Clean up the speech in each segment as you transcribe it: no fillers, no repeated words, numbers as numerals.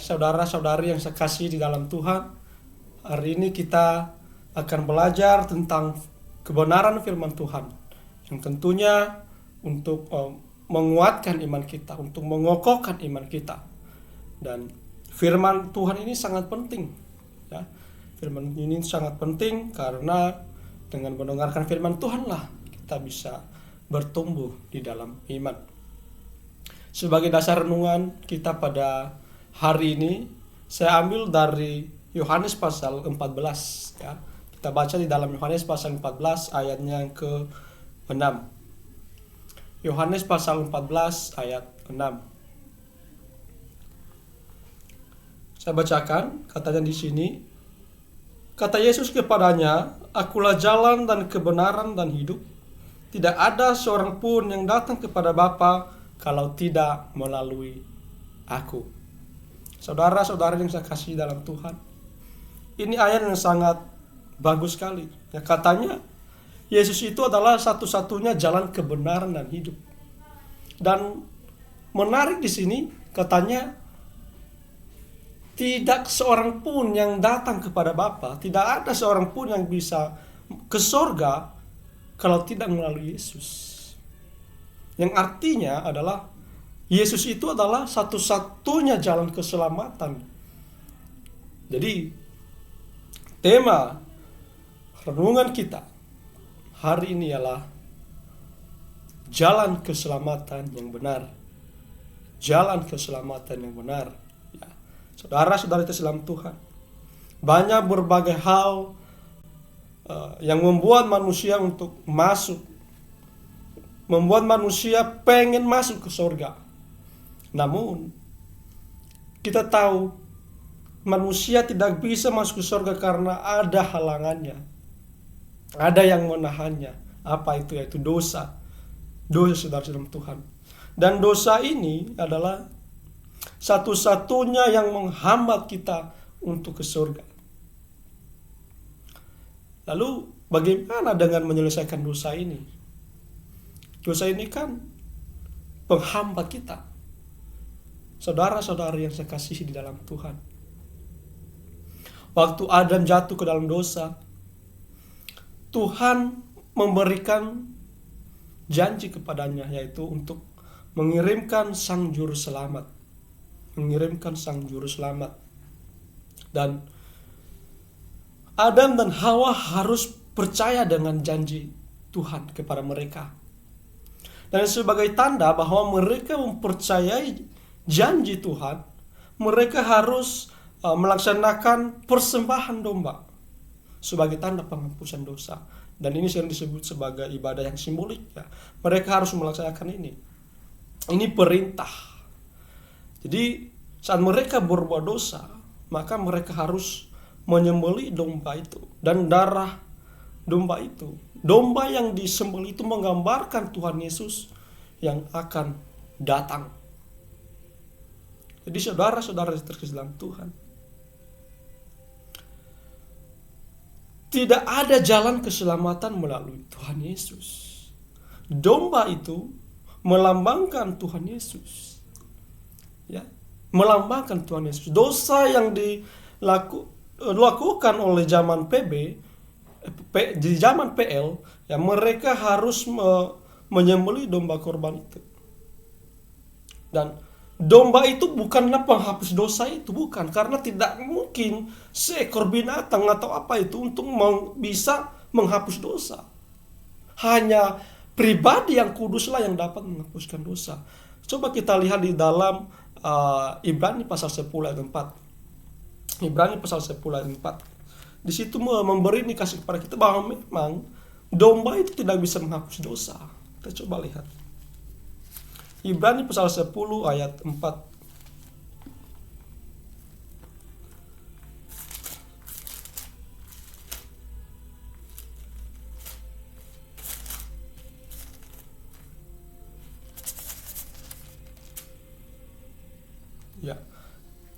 saudara-saudari yang saya kasih di dalam Tuhan, hari ini kita akan belajar tentang kebenaran firman Tuhan yang tentunya untuk menguatkan iman kita, untuk mengokohkan iman kita. Dan firman Tuhan ini sangat penting, ya. Firman ini sangat penting karena dengan mendengarkan firman Tuhanlah kita bisa bertumbuh di dalam iman. Sebagai dasar renungan kita pada hari ini, saya ambil dari Yohanes pasal 14, ya. Kita baca di dalam Yohanes pasal 14 ayatnya yang ke-6. Yohanes pasal 14 ayat 6. Saya bacakan, katanya di sini, kata Yesus kepadanya, "Akulah jalan dan kebenaran dan hidup. Tidak ada seorang pun yang datang kepada Bapa kalau tidak melalui Aku." Saudara-saudara yang saya kasih dalam Tuhan, ini ayat yang sangat bagus sekali. Ya, katanya Yesus itu adalah satu-satunya jalan kebenaran dan hidup. Dan menarik di sini, katanya tidak seorang pun yang datang kepada Bapa, tidak ada seorang pun yang bisa ke sorga kalau tidak melalui Yesus. Yang artinya adalah Yesus itu adalah satu-satunya jalan keselamatan. Jadi tema renungan kita hari ini ialah jalan keselamatan yang benar. Jalan keselamatan yang benar. Ya. Saudara-saudari dalam Tuhan, banyak berbagai hal yang membuat manusia untuk masuk, membuat manusia pengen masuk ke surga. Namun kita tahu manusia tidak bisa masuk ke surga karena ada halangannya, ada yang menahannya. Apa itu? Yaitu dosa. Dosa, saudara dalam Tuhan. Dan dosa ini adalah satu-satunya yang menghambat kita untuk ke surga. Lalu bagaimana dengan menyelesaikan dosa ini? Dosa ini kan penghambat kita. Saudara-saudari yang saya kasihi di dalam Tuhan, waktu Adam jatuh ke dalam dosa, Tuhan memberikan janji kepadanya, yaitu untuk mengirimkan sang juru selamat. Mengirimkan sang juru selamat. Dan Adam dan Hawa harus percaya dengan janji Tuhan kepada mereka. Dan sebagai tanda bahwa mereka mempercayai janji Tuhan, mereka harus melaksanakan persembahan domba sebagai tanda penghapusan dosa. Dan ini sering disebut sebagai ibadah yang simbolik, ya. Mereka harus melaksanakan ini. Ini perintah. Jadi saat mereka berbuat dosa, maka mereka harus menyembelih domba itu. Dan darah domba itu, domba yang disembelih itu menggambarkan Tuhan Yesus yang akan datang. Jadi saudara-saudara terkasih dalam Tuhan, tidak ada jalan keselamatan melalui Tuhan Yesus. Domba itu melambangkan Tuhan Yesus, ya, melambangkan Tuhan Yesus. Dosa yang dilakukan oleh zaman di zaman PL, ya, mereka harus menyembelih domba korban itu. Dan domba itu bukanlah penghapus dosa itu, bukan. Karena tidak mungkin seekor binatang atau apa itu untuk bisa menghapus dosa. Hanya pribadi yang kuduslah yang dapat menghapuskan dosa. Coba kita lihat di dalam Ibrani pasal 10 ayat 4. Ibrani pasal 10 ayat 4. Di situ memberi indikasi kepada kita bahwa memang domba itu tidak bisa menghapus dosa. Kita coba lihat. Ibrani pasal 10 ayat 4. Ya.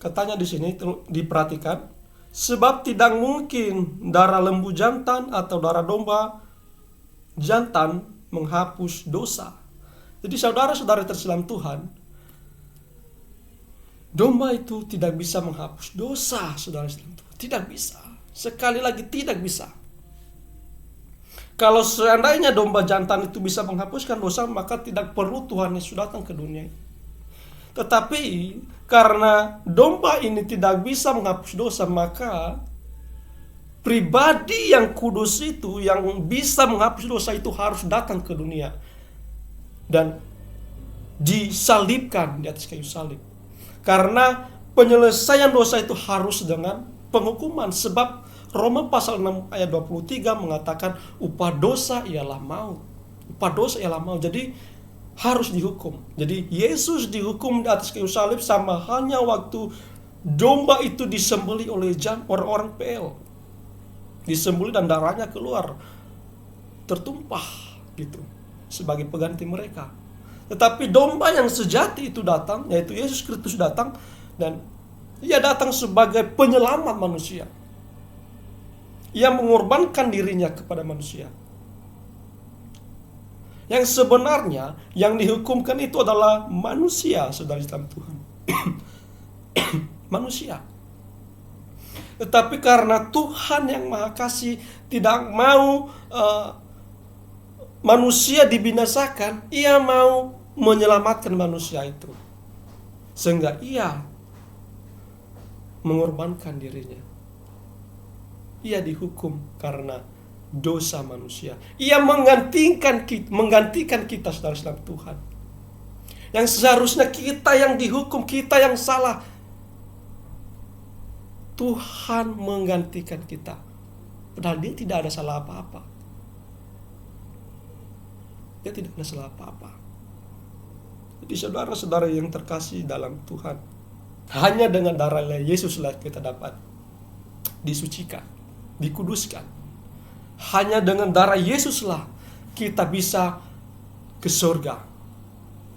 Katanya di sini diperhatikan, sebab tidak mungkin darah lembu jantan atau darah domba jantan menghapus dosa. Jadi saudara-saudara tersilam Tuhan, Domba itu tidak bisa menghapus dosa, saudara sekalian. Tidak bisa. Sekali lagi tidak bisa. Kalau seandainya domba jantan itu bisa menghapuskan dosa, maka tidak perlu Tuhan Yesus datang ke dunia. Tetapi karena domba ini tidak bisa menghapus dosa, maka pribadi yang kudus itu, yang bisa menghapus dosa itu harus datang ke dunia dan disalibkan di atas kayu salib. Karena penyelesaian dosa itu harus dengan penghukuman. Sebab Roma pasal 6 ayat 23 mengatakan upah dosa ialah maut. Upah dosa ialah maut. Jadi harus dihukum. Jadi Yesus dihukum di atas kayu salib sama halnya waktu domba itu disembelih oleh orang-orang PL. Disembelih dan darahnya keluar, tertumpah gitu sebagai pengganti mereka. Tetapi domba yang sejati itu datang, yaitu Yesus Kristus datang, dan Ia datang sebagai penyelamat manusia. Ia mengorbankan dirinya kepada manusia. Yang sebenarnya yang dihukumkan itu adalah manusia, saudara dalam Tuhan. Manusia. Tetapi karena Tuhan yang Maha Kasih tidak mau manusia dibinasakan, Ia mau menyelamatkan manusia itu, sehingga Ia mengorbankan dirinya. Ia dihukum karena dosa manusia. Ia menggantikan kita, saudara-saudara Tuhan. Yang seharusnya kita yang dihukum, kita yang salah, Tuhan menggantikan kita. Padahal Dia tidak ada salah apa-apa. Dia tidak ada salah apa-apa. Jadi saudara-saudara yang terkasih dalam Tuhan, hanya dengan darah Yesuslah kita dapat disucikan, dikuduskan. Hanya dengan darah Yesuslah kita bisa ke surga,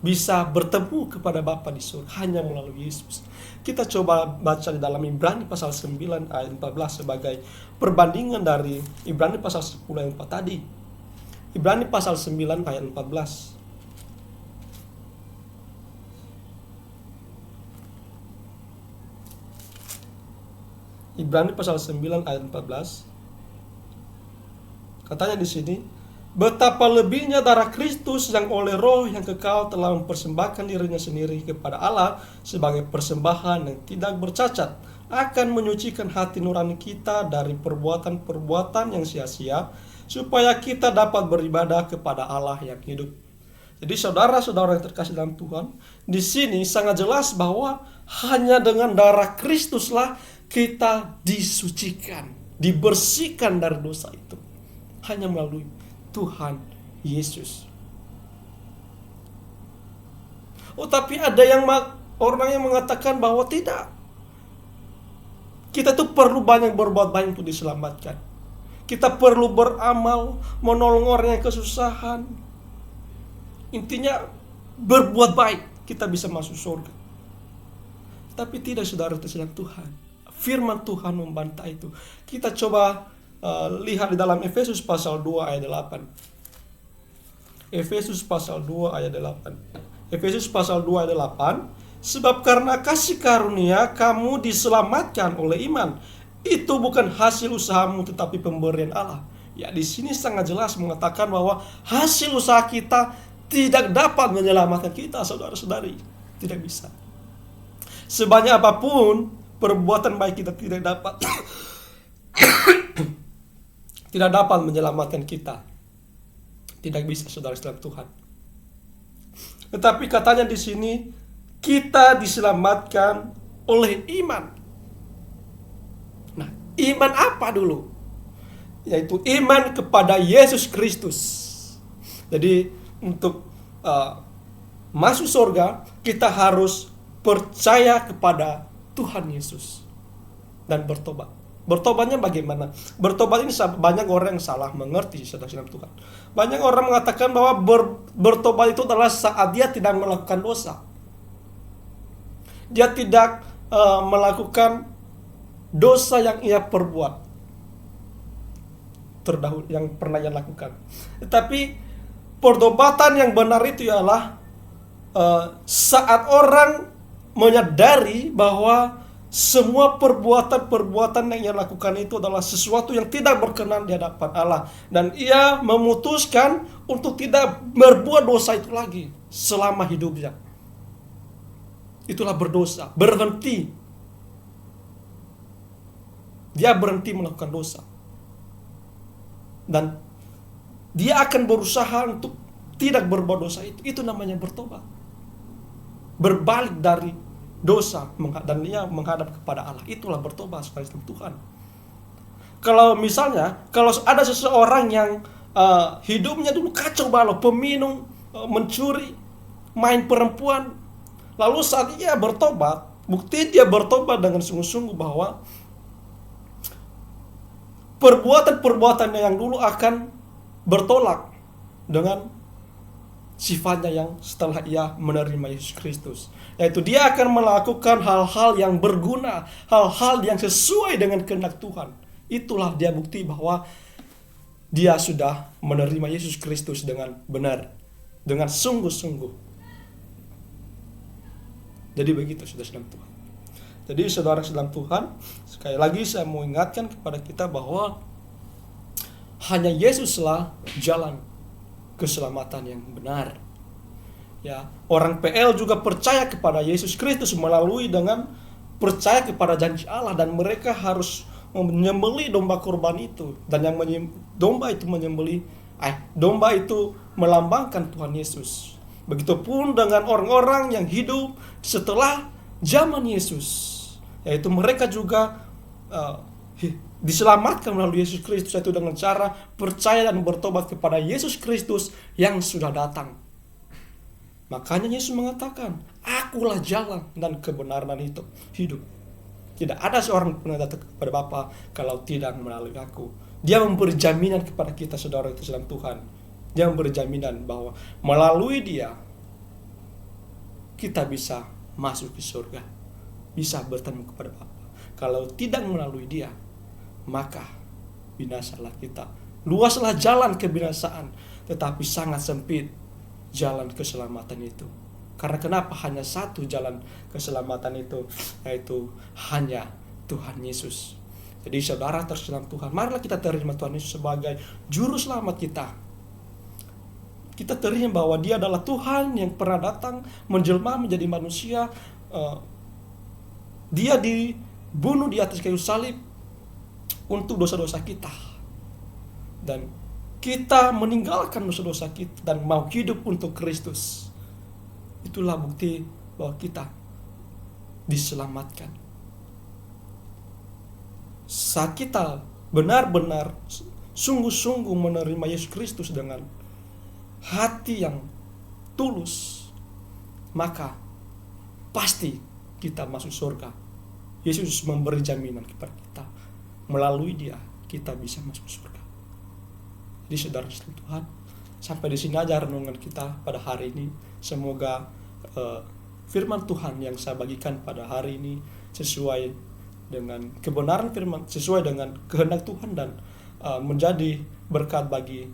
bisa bertemu kepada Bapa di surga, hanya melalui Yesus. Kita coba baca di dalam Ibrani pasal 9 ayat 14 sebagai perbandingan dari Ibrani pasal 10 ayat 4 tadi. Ibrani pasal 9 ayat 14. Ibrani pasal 9 ayat 14. Katanya di sini, betapa lebihnya darah Kristus yang oleh Roh yang kekal telah mempersembahkan dirinya sendiri kepada Allah sebagai persembahan yang tidak bercacat, akan menyucikan hati nurani kita dari perbuatan-perbuatan yang sia-sia, supaya kita dapat beribadah kepada Allah yang hidup. Jadi saudara-saudara yang terkasih dalam Tuhan, di sini sangat jelas bahwa hanya dengan darah Kristuslah kita disucikan, dibersihkan dari dosa itu. Hanya melalui Tuhan Yesus. Oh, tapi ada orang yang mengatakan bahwa tidak. Kita tuh perlu banyak berbuat baik untuk diselamatkan. Kita perlu beramal, menolong orang yang kesusahan. Intinya berbuat baik, kita bisa masuk surga. Tapi tidak, saudara terhadap Tuhan. Firman Tuhan membantah itu. Kita coba lihat di dalam Efesus pasal 2 ayat 8. Efesus pasal 2 ayat 8. Efesus pasal 2 ayat 8. Sebab karena kasih karunia kamu diselamatkan oleh iman. Itu bukan hasil usahamu tetapi pemberian Allah. Ya, di sini sangat jelas mengatakan bahwa hasil usaha kita tidak dapat menyelamatkan kita, saudara-saudari. Tidak bisa. Sebanyak apapun perbuatan baik kita tidak dapat tidak dapat menyelamatkan kita. Tidak bisa, saudara-saudara Tuhan. Tetapi katanya di sini kita diselamatkan oleh iman. Nah, iman apa dulu? Yaitu iman kepada Yesus Kristus. Jadi untuk masuk surga kita harus percaya kepada Tuhan Yesus dan bertobat. Bertobatnya bagaimana? Bertobat ini banyak orang yang salah mengerti, saudara-saudara Tuhan. Banyak orang mengatakan bahwa bertobat itu adalah saat dia tidak melakukan dosa. Dia tidak melakukan dosa yang ia perbuat terdahulu, yang pernah ia lakukan. Tetapi pertobatan yang benar itu ialah saat orang menyadari bahwa semua perbuatan-perbuatan yang ia lakukan itu adalah sesuatu yang tidak berkenan di hadapan Allah. Dan ia memutuskan untuk tidak berbuat dosa itu lagi selama hidupnya. Itulah berdosa, berhenti. Dia berhenti melakukan dosa. Dan dia akan berusaha untuk tidak berbuat dosa itu. Itu namanya bertobat. Berbalik dari dosa dan dia menghadap kepada Allah. Itulah bertobat sekali Tuhan. Kalau misalnya ada seseorang yang hidupnya dulu kacau balau, peminum, mencuri, main perempuan, lalu saat ia bertobat, bukti dia bertobat dengan sungguh-sungguh bahwa perbuatan-perbuatan yang dulu akan bertolak dengan sifatnya yang setelah ia menerima Yesus Kristus, yaitu dia akan melakukan hal-hal yang berguna, hal-hal yang sesuai dengan kehendak Tuhan. Itulah dia bukti bahwa dia sudah menerima Yesus Kristus dengan benar, dengan sungguh-sungguh. Jadi begitu saudara Tuhan. Jadi saudara sedang Tuhan, sekali lagi saya mau ingatkan kepada kita bahwa hanya Yesuslah jalan keselamatan yang benar. Ya, orang PL juga percaya kepada Yesus Kristus melalui dengan percaya kepada janji Allah, dan mereka harus menyembelih domba kurban itu, dan yang domba itu melambangkan Tuhan Yesus. Begitupun dengan orang-orang yang hidup setelah zaman Yesus, yaitu mereka juga diselamatkan melalui Yesus Kristus, yaitu dengan cara percaya dan bertobat kepada Yesus Kristus yang sudah datang. Makanya Yesus mengatakan, akulah jalan dan kebenaran dan hidup. Tidak ada seorang pun yang datang kepada Bapa kalau tidak melalui aku. Dia memberi jaminan kepada kita saudara itu dalam Tuhan. Dia memberi jaminan bahwa melalui dia kita bisa masuk ke surga, bisa bertemu kepada Bapa. Kalau tidak melalui dia, maka binasalah kita. Luaslah jalan kebinasaan, tetapi sangat sempit jalan keselamatan itu. Karena kenapa? Hanya satu jalan keselamatan itu, yaitu hanya Tuhan Yesus. Jadi saudara terselam Tuhan, marilah kita terima Tuhan Yesus sebagai juru selamat kita. Kita terima bahwa dia adalah Tuhan yang pernah datang menjelma menjadi manusia. Dia dibunuh di atas kayu salib untuk dosa-dosa kita, dan kita meninggalkan dosa-dosa kita dan mau hidup untuk Kristus. Itulah bukti bahwa kita diselamatkan. Saat kita benar-benar sungguh-sungguh menerima Yesus Kristus dengan hati yang tulus, maka pasti kita masuk surga. Yesus memberi jaminan kepada kita. Melalui dia kita bisa masuk surga. Jadi saudara Tuhan, sampai di sini aja renungan kita pada hari ini. Semoga firman Tuhan yang saya bagikan pada hari ini sesuai dengan kebenaran firman, sesuai dengan kehendak Tuhan, dan menjadi berkat bagi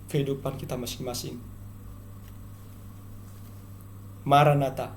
kehidupan kita masing-masing. Maranatha.